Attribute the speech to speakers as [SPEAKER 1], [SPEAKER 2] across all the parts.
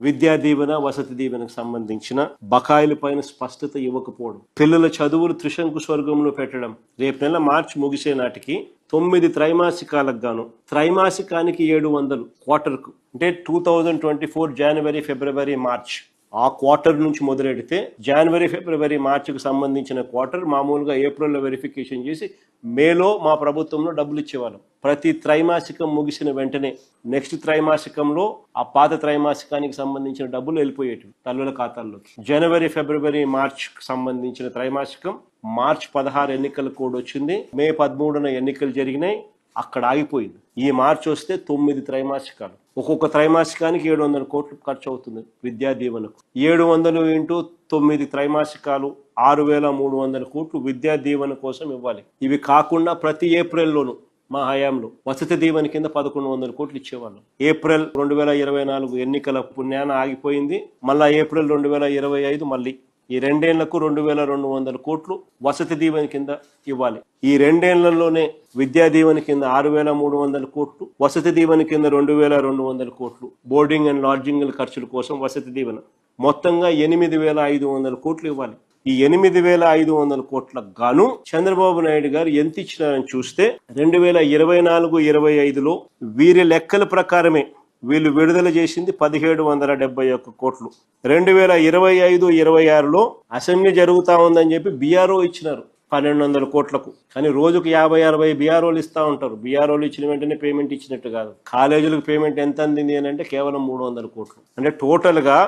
[SPEAKER 1] విద్యా దీవెన వసతి దీవెనకు సంబంధించిన బకాయిల పైన స్పష్టత ఇవ్వకపోవడం, పిల్లల చదువులు త్రిశంకు స్వర్గంలో పెట్టడం, రేపు నెల మార్చి ముగిసే నాటికి 9 త్రైమాసికాలకు గాను త్రైమాసికానికి 700 క్వార్టర్కు అంటే 2024 జనవరి ఫిబ్రవరి మార్చ్ ఆ క్వార్టర్ నుంచి మొదలెడితే జనవరి ఫిబ్రవరి మార్చికి సంబంధించిన క్వార్టర్ మామూలుగా ఏప్రిల్లో వెరిఫికేషన్ చేసి మేలో మా ప్రభుత్వంలో డబ్బులు ఇచ్చేవాళ్ళం. ప్రతి త్రైమాసికం ముగిసిన వెంటనే నెక్స్ట్ త్రైమాసికంలో ఆ పాత త్రైమాసికానికి సంబంధించిన డబ్బులు వెళ్ళిపోయేటివి తల్లుల ఖాతాల్లోకి. జనవరి ఫిబ్రవరి మార్చ్ సంబంధించిన త్రైమాసికం మార్చ్ 16 ఎన్నికల కోడ్ వచ్చింది, మే 13న ఎన్నికలు జరిగినాయి, అక్కడ ఆగిపోయింది. ఈ మార్చి వస్తే 9 త్రైమాసికాలు, ఒక్కొక్క త్రైమాసికానికి 700 కోట్లు ఖర్చు అవుతుంది విద్యా దీవెనకు. 700 ఇంటూ 9 త్రైమాసికాలు 6300 కోట్లు విద్యా దీవెన కోసం ఇవ్వాలి. ఇవి కాకుండా ప్రతి ఏప్రిల్లోనూ మా హయాంలో వసతి దీవెన కింద 1100 కోట్లు ఇచ్చేవాళ్ళం. ఏప్రిల్ 2024 ఎన్నికల పుణ్యాన ఆగిపోయింది, మళ్ళా ఏప్రిల్ 2025 మళ్ళీ ఈ 2 ఏళ్లకు 2200 కోట్లు వసతి దీవెన కింద ఇవ్వాలి. ఈ 2 ఏళ్లలోనే విద్యా దీవెన కింద 6300 కోట్లు, వసతి దీవెన కింద 2200 కోట్లు, బోర్డింగ్ అండ్ లాడ్జింగ్ ఖర్చుల కోసం వసతి దీవెన మొత్తంగా 8500 కోట్లు ఇవ్వాలి. ఈ 8500 కోట్లకు గాను చంద్రబాబు నాయుడు గారు ఎంత ఇచ్చినారని చూస్తే 2024-25లో వీరి లెక్కల ప్రకారమే వీళ్ళు విడుదల చేసింది 1771 కోట్లు. 2025-26లో అసెంబ్లీ జరుగుతా ఉందని చెప్పి బీఆర్ఓ ఇచ్చినారు 1200 కోట్లకు. కానీ రోజుకు 50-60 బీఆర్ఓలు ఇస్తా ఉంటారు. బీఆర్ఓలు ఇచ్చిన వెంటనే పేమెంట్ ఇచ్చినట్టు కాదు. కాలేజీలకు పేమెంట్ ఎంత అందింది అని అంటే కేవలం 300 కోట్లు. అంటే టోటల్ గా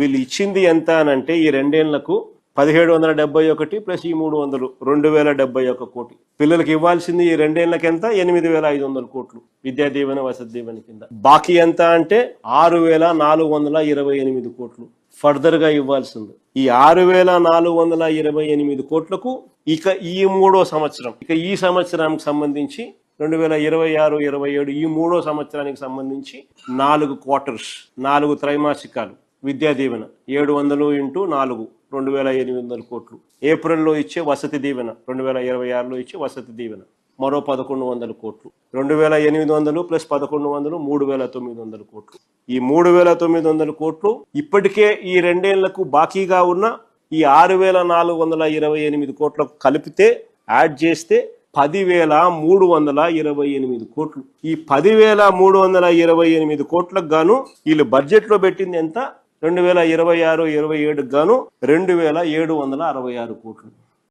[SPEAKER 1] వీళ్ళు ఇచ్చింది ఎంత అని అంటే ఈ 2 ఏళ్లకు 1771 ప్లస్ ఈ 300 2071 కోట్లు. పిల్లలకి ఇవ్వాల్సింది ఈ 2 ఏళ్లకి ఎంత 8500 కోట్లు విద్యా దీవెన వసతి దీవెన కింద. బాకీ ఎంత అంటే 6428 కోట్లు ఫర్దర్ గా ఇవ్వాల్సింది. ఈ 6428 కోట్లకు ఇక ఈ 3వ సంవత్సరం, ఇక ఈ సంవత్సరానికి సంబంధించి 2026-27 ఈ 3వ సంవత్సరానికి సంబంధించి 4 క్వార్టర్స్ 4 త్రైమాసికాలు విద్యా దీవెన 700 ఇంటూ 4 2800 కోట్లు. ఏప్రిల్లో ఇచ్చే వసతి దీవెన 2026లో ఇచ్చే వసతి దీవెన మరో 1100 కోట్లు. 2800 ప్లస్ 1100 3900 కోట్లు. ఈ 3900 కోట్లు ఇప్పటికే ఈ 2 ఏళ్లకు బాకీగా ఉన్న ఈ 6428 కోట్లకు కలిపితే యాడ్ చేస్తే 10,328 కోట్లు. ఈ 10,328 కోట్లకు గాను వీళ్ళు బడ్జెట్ లో పెట్టింది ఎంత 2026-27 గాను 2766 కోట్లు.